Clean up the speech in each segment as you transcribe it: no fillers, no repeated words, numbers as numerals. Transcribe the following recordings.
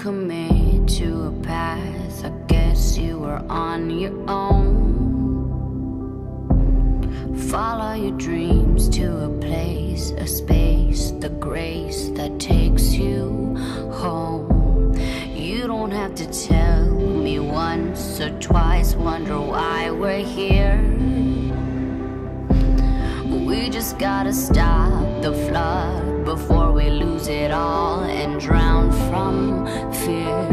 commit to a path, I guess you were on your own. Follow your dreams to a place, a space, the grace that takes you home. You don't have to tell me once or twice, wonder why we're here. We just gotta stop the flood before we lose it all and drown from fear.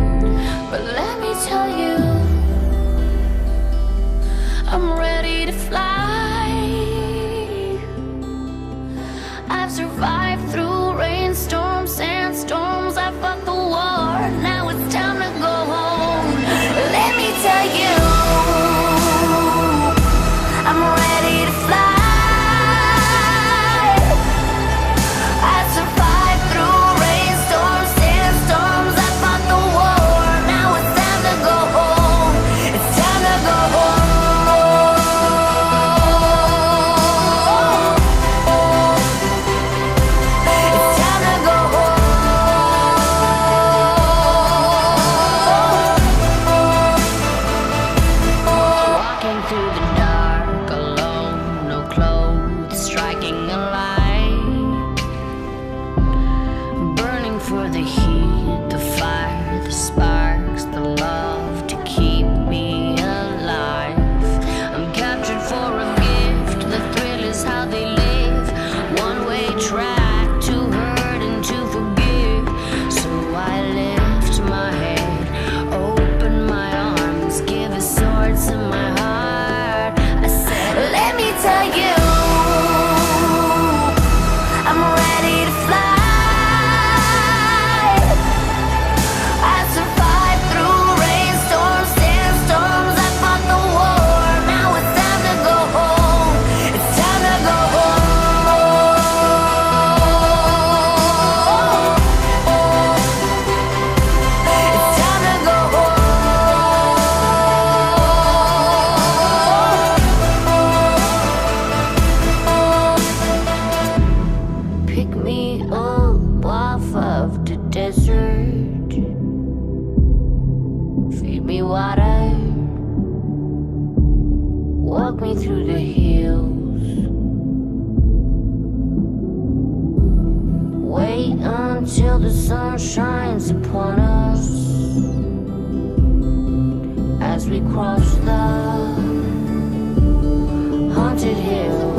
But let me tell you, I'm ready to fly. I've survived through rainstorms, sandstorms. I fought the war, now it's time to go home. Let me tell you, I'm ready to fly. For the heat, the fire, the sparks, the love to keep me alive. I'm captured for a gift, the thrill is how they live. One-way track to hurt and to forgive. So I lift my head, open my arms, give a sword to my heart. I said, let me tell you, I'm ready to fly. Pick me up off of the desert, feed me water, walk me through the hills, wait until the sun shines upon us as we cross the haunted hills.